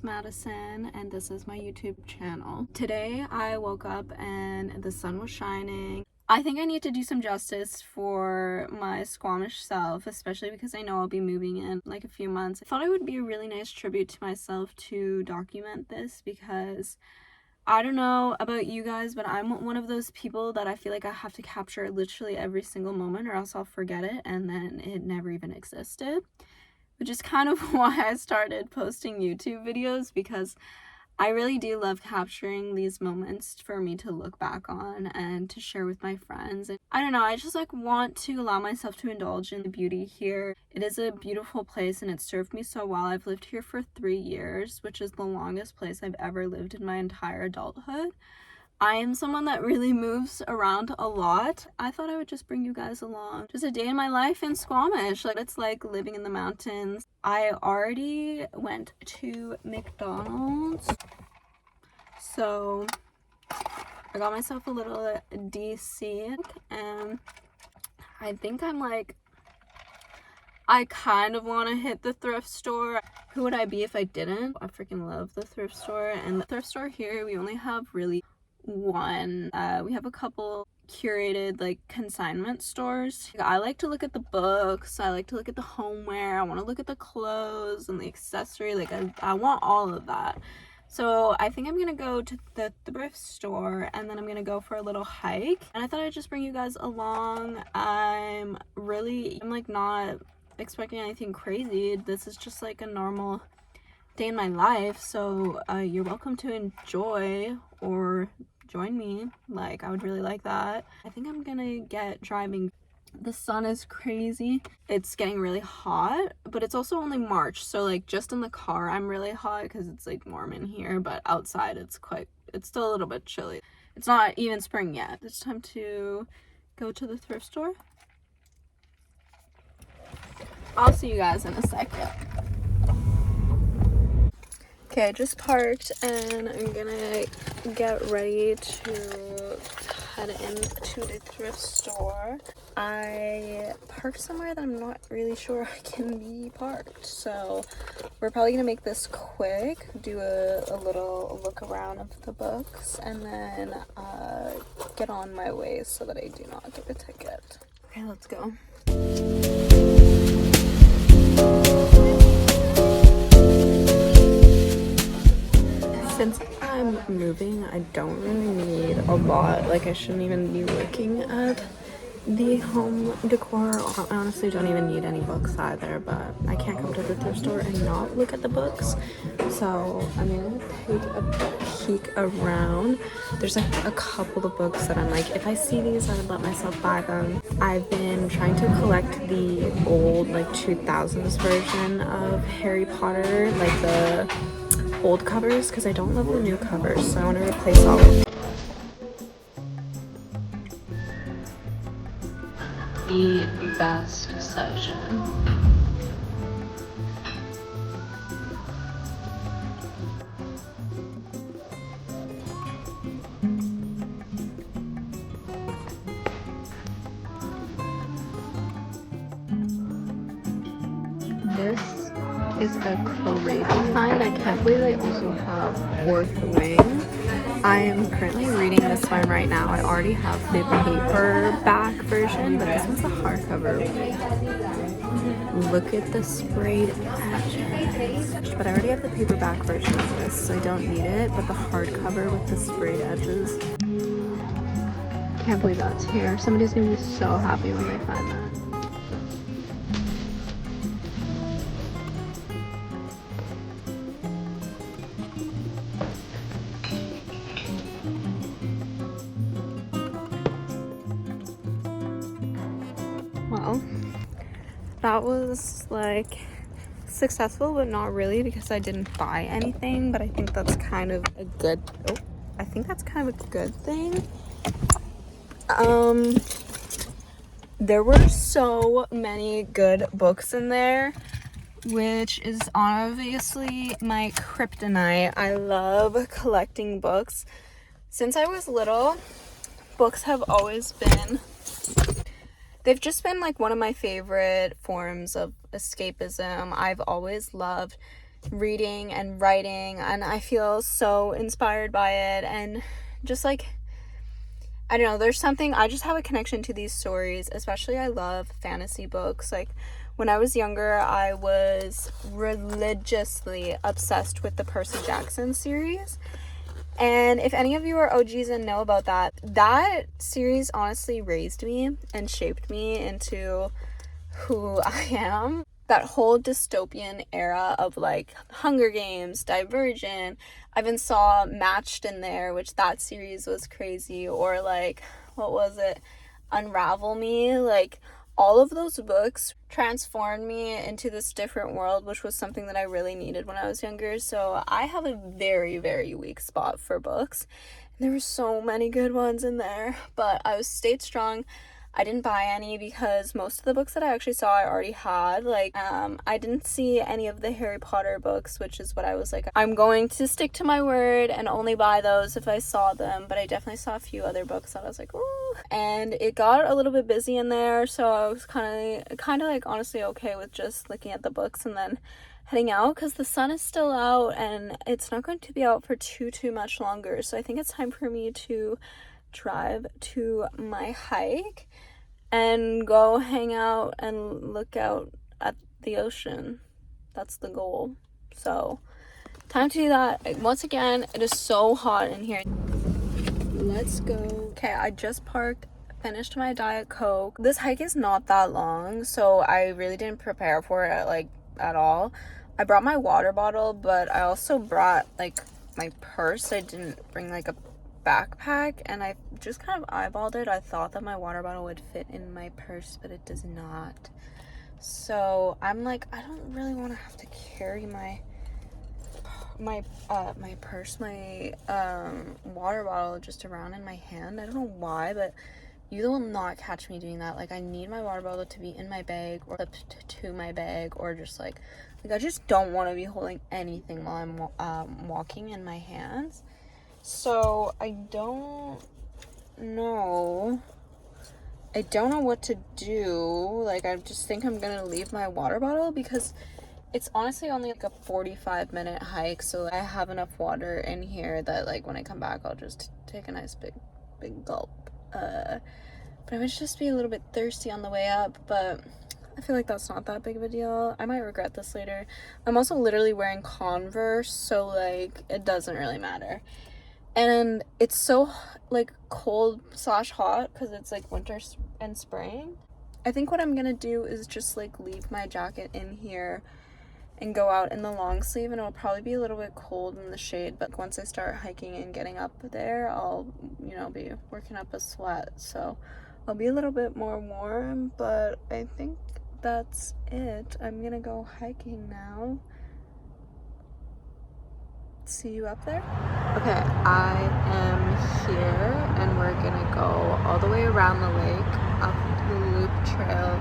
Madison, and this is my YouTube channel. Today I woke up and the sun was shining. I think I need to do some justice for my Squamish self, especially because I know I'll be moving in like a few months. I thought it would be a really nice tribute to myself to document this, because I don't know about you guys, but I'm one of those people that I feel like I have to capture literally every single moment or else I'll forget it and then it never even existed. Which is kind of why I started posting YouTube videos, because I really do love capturing these moments for me to look back on and to share with my friends. And I don't know, I just like want to allow myself to indulge in the beauty here. It is a beautiful place and it served me so well. I've lived here for 3 years, which is the longest place I've ever lived in my entire adulthood. I am someone that really moves around a lot. I thought I would just bring you guys along. Just a day in my life in Squamish. Like, it's like living in the mountains. I already went to McDonald's. So I got myself a little DC and I think I'm like, I kind of want to hit the thrift store. Who would I be if I didn't? I freaking love the thrift store. And the thrift store here, we only have really one. We have a couple curated like consignment stores. I like to look at the books, I like to look at the homeware, I want to look at the clothes and the accessory, like I want all of that. So I think I'm gonna go to the thrift store and then I'm gonna go for a little hike, and I thought I'd just bring you guys along. I'm like not expecting anything crazy. This is just like a normal day in my life, so you're welcome to enjoy or join me. Like, I would really like that. I think I'm gonna get driving. The sun is crazy. It's getting really hot, but it's also only March, so like just in the car I'm really hot because it's like warm in here, but outside it's still a little bit chilly. It's not even spring yet. It's time to go to the thrift store. I'll see you guys in a second. Okay, I just parked and I'm gonna get ready to head into the thrift store. I parked somewhere that I'm not really sure I can be parked, so we're probably gonna make this quick, do a little look around of the books, and then get on my way so that I do not get a ticket. Okay, let's go. Since I'm moving, I don't really need a lot. Like, I shouldn't even be looking at the home decor. I honestly don't even need any books either, but I can't come to the thrift store and not look at the books. So I'm gonna take a peek around. There's like a couple of books that I'm like, if I see these, I would let myself buy them. I've been trying to collect the old like 2000s version of Harry Potter, like the old covers, because I don't love the new covers, so I want to replace all of them. The best section. This is a crazy find. I can't believe they also have Worth the Wing. I am currently reading this one right now. I already have the paperback version, but this one's a hardcover. Look at the sprayed edges. But I already have the paperback version of this, so I don't need it, but the hardcover with the sprayed edges. Can't believe that's here. Somebody's gonna be so happy when they find that. Well, that was like successful, but not really, because I didn't buy anything, but I think that's kind of a good thing. There were so many good books in there, which is obviously my kryptonite. I love collecting books. Since I was little, books have always been they've just been like one of my favorite forms of escapism. I've always loved reading and writing, and I feel so inspired by it. And just like, I don't know, there's something, I just have a connection to these stories. Especially I love fantasy books. Like when I was younger, I was religiously obsessed with the Percy Jackson series. And if any of you are OGs and know about that, that series honestly raised me and shaped me into who I am. That whole dystopian era of like Hunger Games, Divergent, I even saw Matched in there, which that series was crazy. Or like, what was it? Unravel Me. Like, all of those books transformed me into this different world, which was something that I really needed when I was younger. So I have a very, very weak spot for books. There were so many good ones in there, but I stayed strong. I didn't buy any because most of the books that I actually saw I already had. Like, I didn't see any of the Harry Potter books, which is what I was like, I'm going to stick to my word and only buy those if I saw them. But I definitely saw a few other books that I was like, ooh. And it got a little bit busy in there, so I was kind of like honestly okay with just looking at the books and then heading out, because the sun is still out and it's not going to be out for too much longer. So I think it's time for me to drive to my hike and go hang out and look out at the ocean. That's the goal. So time to do that. Once again, it is so hot in here. Let's go. Okay, I just parked, finished my Diet Coke. This hike is not that long, so I really didn't prepare for it like at all. I brought my water bottle, but I also brought like my purse. I didn't bring like a backpack, and I just kind of eyeballed it. I thought that my water bottle would fit in my purse, but it does not. So I'm like, I don't really want to have to carry my purse, my water bottle just around in my hand. I don't know why, but you will not catch me doing that. Like, I need my water bottle to be in my bag or to my bag, or just like I just don't want to be holding anything while I'm walking in my hands. So I don't know what to do. Like, I just think I'm gonna leave my water bottle because it's honestly only like a 45-minute hike, so I have enough water in here that like when I come back I'll just take a nice big gulp. But I might just be a little bit thirsty on the way up, but I feel like that's not that big of a deal. I might regret this later. I'm also literally wearing Converse, so like it doesn't really matter. And it's so like cold / hot because it's like winter and spring. I think what I'm gonna do is just like leave my jacket in here and go out in the long sleeve, and it'll probably be a little bit cold in the shade, but once I start hiking and getting up there, I'll, you know, be working up a sweat, so I'll be a little bit more warm. But I think that's it. I'm gonna go hiking now. See you up there. Okay, I am here and we're gonna go all the way around the lake, up the loop trail,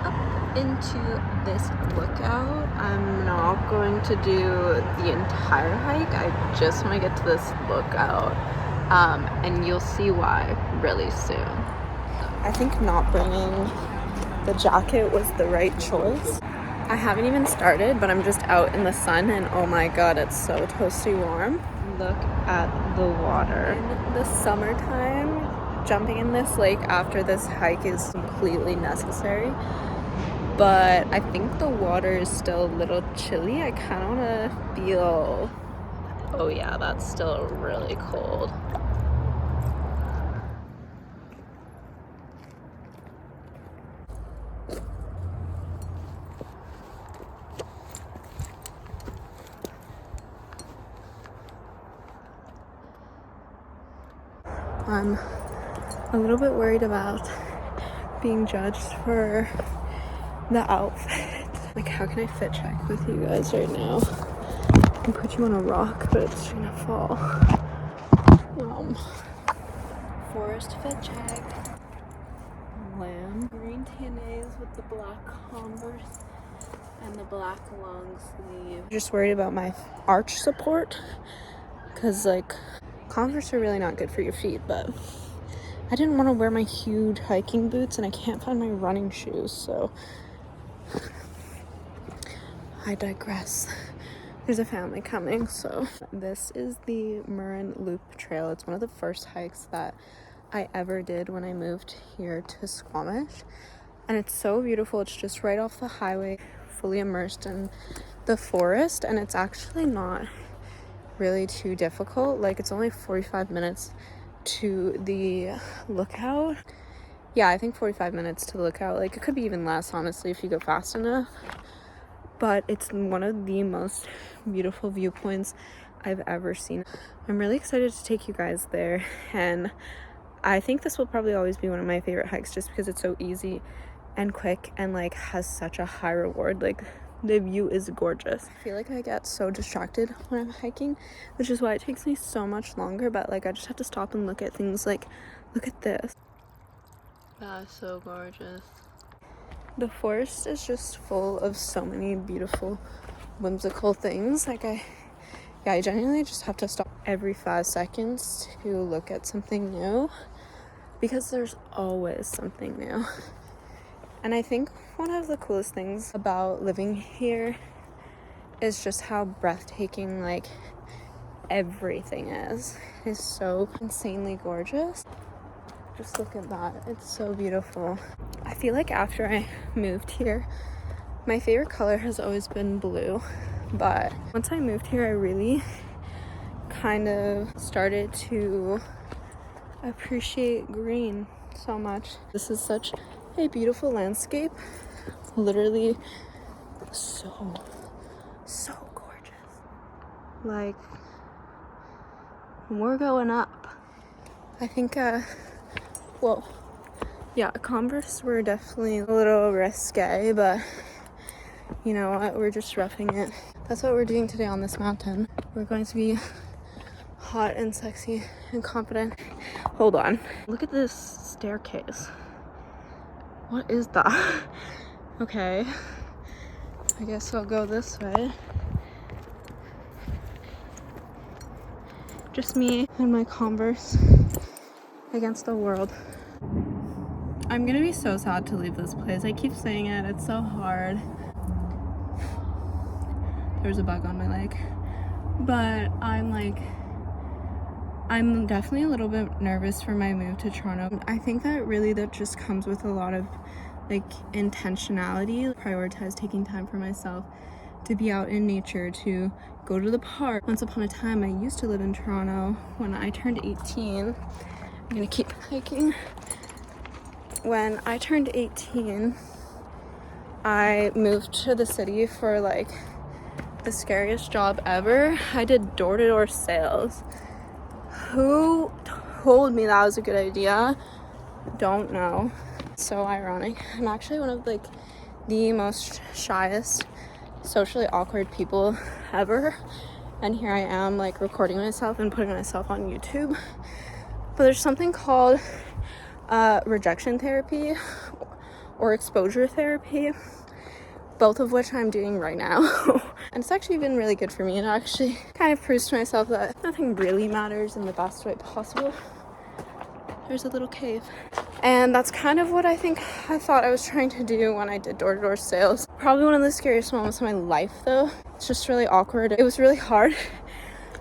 up into this lookout. I'm not going to do the entire hike. I just want to get to this lookout, and you'll see why really soon. I think not bringing the jacket was the right choice. I haven't even started, but I'm just out in the sun, and oh my god, it's so toasty warm. Look at the water. In the summertime, jumping in this lake after this hike is completely necessary, but I think the water is still a little chilly. I kind of want to feel, oh yeah, that's still really cold. I'm a little bit worried about being judged for the outfit. Like, how can I fit check with you guys right now? I can put you on a rock, but it's gonna fall. Forest fit check. Lamb. Green TNAs with the black Converse and the black long sleeve. Just worried about my arch support, because like Converse are really not good for your feet, but I didn't want to wear my huge hiking boots and I can't find my running shoes, so I digress. there's a family coming. So this is the Marin Loop Trail. It's one of the first hikes that I ever did when I moved here to Squamish, and it's so beautiful. It's just right off the highway, fully immersed in the forest, and it's actually not really too difficult. Like, it's only 45 minutes to the lookout. Yeah, I think 45 minutes to the lookout. Like, it could be even less, honestly, if you go fast enough. But it's one of the most beautiful viewpoints I've ever seen. I'm really excited to take you guys there, and I think this will probably always be one of my favorite hikes just because it's so easy and quick and like has such a high reward. Like, the view is gorgeous. I feel like I get so distracted when I'm hiking, which is why it takes me so much longer, but like I just have to stop and look at things. Like, look at this. That is so gorgeous. The forest is just full of so many beautiful, whimsical things. Like, I genuinely just have to stop every 5 seconds to look at something new, because there's always something new. And I think one of the coolest things about living here is just how breathtaking, like, everything is. It's so insanely gorgeous. Just look at that. It's so beautiful. I feel like after I moved here, my favorite color has always been blue. But once I moved here, I really kind of started to appreciate green so much. This is such a beautiful landscape. Literally so gorgeous. Like, we're going up. I think well, yeah, Converse were definitely a little risque, but you know what, we're just roughing it. That's what we're doing today on this mountain. We're going to be hot and sexy and confident. Hold on, look at this staircase. What is that? Okay, I guess I'll go this way. Just me and my Converse against the world. I'm gonna be so sad to leave this place. I keep saying it, it's so hard. There's a bug on my leg. But I'm definitely a little bit nervous for my move to Toronto. I think that just comes with a lot of like intentionality. Prioritize taking time for myself to be out in nature, to go to the park. Once upon a time, I used to live in Toronto. When I turned 18, I'm gonna keep hiking. When I turned 18, I moved to the city for like the scariest job ever. I did door-to-door sales. Who told me that was a good idea? Don't know. So ironic. I'm actually one of like the most shyest, socially awkward people ever, and here I am like recording myself and putting myself on YouTube. But there's something called rejection therapy or exposure therapy, both of which I'm doing right now. And it's actually been really good for me, and it actually kind of proves to myself that nothing really matters in the best way possible. There's a little cave. And that's kind of what I thought I was trying to do when I did door-to-door sales. Probably one of the scariest moments of my life though. It's just really awkward. It was really hard.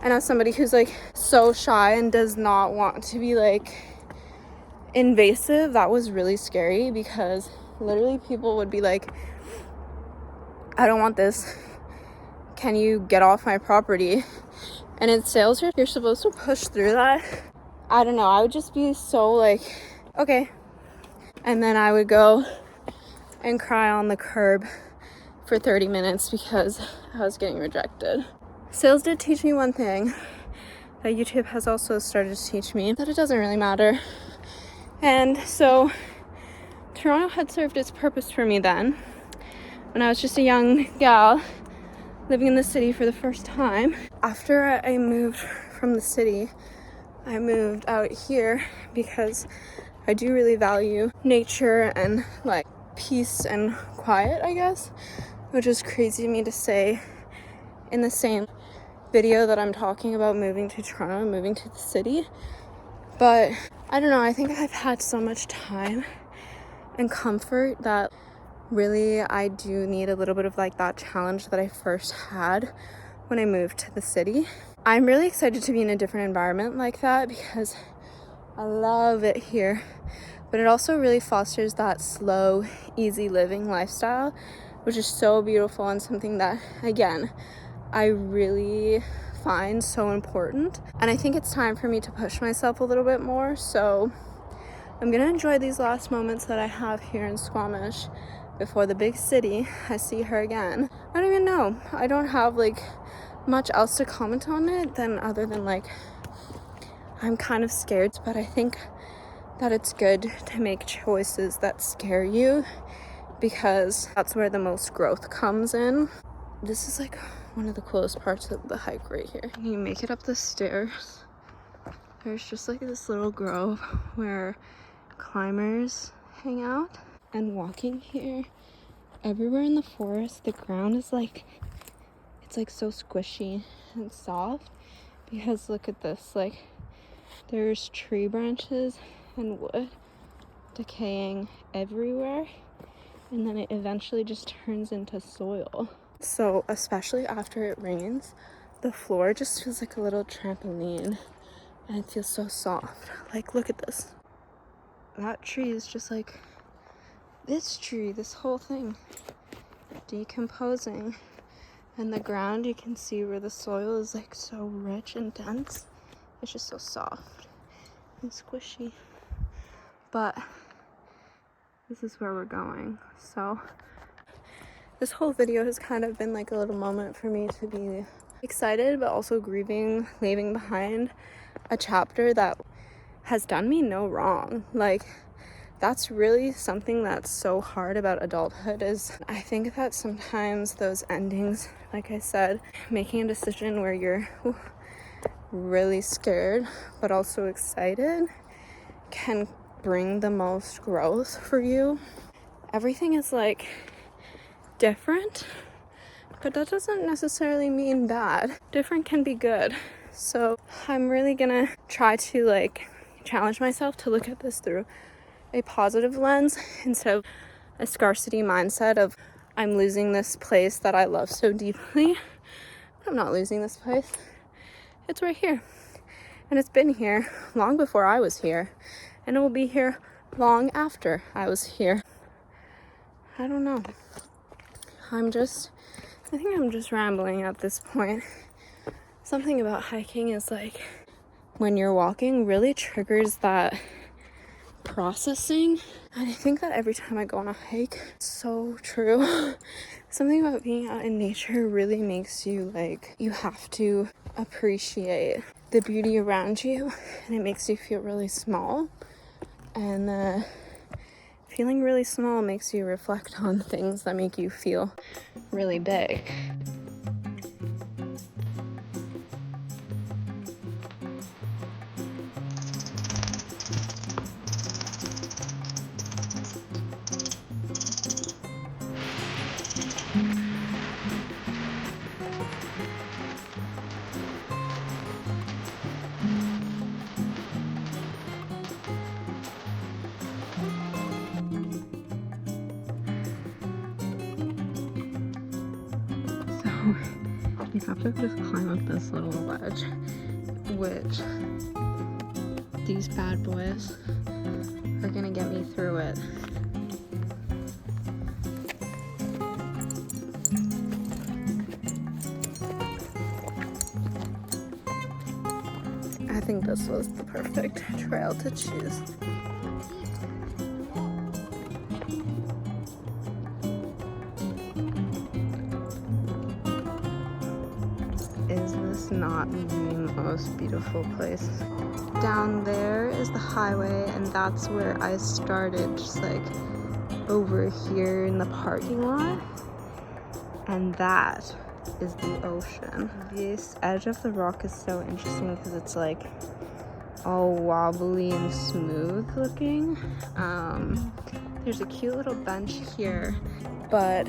And as somebody who's like so shy and does not want to be like invasive, that was really scary, because literally people would be like, I don't want this. Can you get off my property? And in sales, you're supposed to push through that. I don't know. I would just be so like, okay. And then I would go and cry on the curb for 30 minutes because I was getting rejected. Sales did teach me one thing that YouTube has also started to teach me, that it doesn't really matter. And so Toronto had served its purpose for me then, when I was just a young gal living in the city for the first time. After I moved from the city, I moved out here because I do really value nature and like peace and quiet, I guess, which is crazy to me to say in the same video that I'm talking about moving to Toronto and moving to the city. But I don't know, I think I've had so much time and comfort that really I do need a little bit of like that challenge that I first had when I moved to the city. I'm really excited to be in a different environment like that because I love it here, but it also really fosters that slow, easy living lifestyle, which is so beautiful and something that, again, I really find so important. And I think it's time for me to push myself a little bit more. So I'm gonna enjoy these last moments that I have here in Squamish before the big city. I see her again. I don't even know. I don't have like much else to comment on it than other than like I'm kind of scared, but I think that it's good to make choices that scare you because that's where the most growth comes in. This is like one of the coolest parts of the hike right here. You make it up the stairs. There's just like this little grove where climbers hang out. And walking here, everywhere in the forest, the ground is like, it's like so squishy and soft because look at this, like there's tree branches and wood decaying everywhere, and then it eventually just turns into soil. So especially after it rains, the floor just feels like a little trampoline and it feels so soft. Like look at this. That tree is just like this tree, this whole thing decomposing. And the ground, you can see where the soil is like so rich and dense. It's just so soft and squishy. But this is where we're going. So this whole video has kind of been like a little moment for me to be excited, but also grieving, leaving behind a chapter that has done me no wrong. Like that's really something that's so hard about adulthood is I think that sometimes those endings, like I said, making a decision where you're really scared but also excited can bring the most growth for you. Everything is like different, but that doesn't necessarily mean bad. Different can be good. So I'm really gonna try to like challenge myself to look at this through a positive lens instead of a scarcity mindset of I'm losing this place that I love so deeply. I'm not losing this place. It's right here. And it's been here long before I was here. And it will be here long after I was here. I don't know. I think I'm just rambling at this point. Something about hiking is like when you're walking really triggers that processing, and I think that every time I go on a hike, it's so true. Something about being out in nature really makes you like you have to appreciate the beauty around you, and it makes you feel really small, and feeling really small makes you reflect on things that make you feel really big. You have to just climb up this little ledge, which these bad boys are gonna get me through it. I think this was the perfect trail to choose. Is this not the most beautiful place? Down there is the highway, and that's where I started, just like over here in the parking lot. And that is the ocean. This edge of the rock is so interesting because it's like all wobbly and smooth looking. There's a cute little bench here, but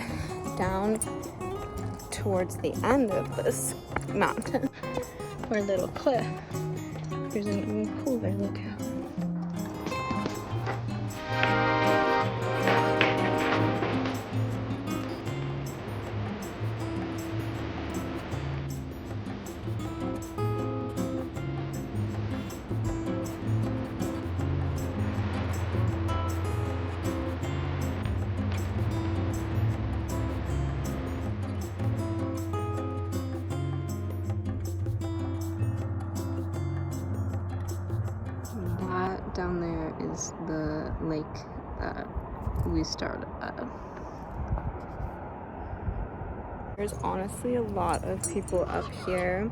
down towards the end of this mountain or little cliff, there's an even cooler lookout. is the lake that we started at. There's honestly a lot of people up here.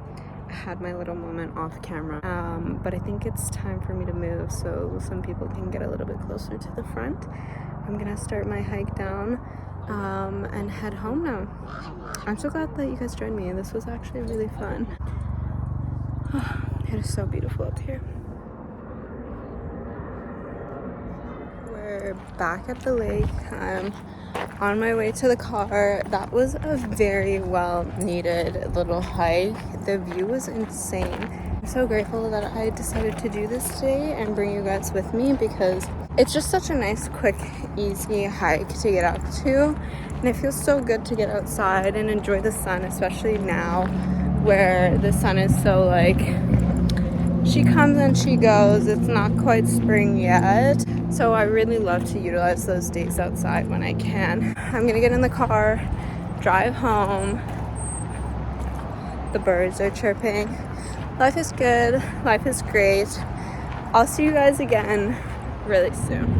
I had my little moment off camera, but I think it's time for me to move so some people can get a little bit closer to the front. I'm gonna start my hike down and head home now. I'm so glad that you guys joined me. This was actually really fun. It is so beautiful up here. We're back at the lake. I'm on my way to the car. That was a very well needed little hike. The view was insane. I'm so grateful that I decided to do this today and bring you guys with me because it's just such a nice, quick, easy hike to get up to. And it feels so good to get outside and enjoy the sun, especially now where the sun is so like, she comes and she goes. It's not quite spring yet. So I really love to utilize those days outside when I can. I'm gonna get in the car, drive home. The birds are chirping. Life is good. Life is great. I'll see you guys again really soon.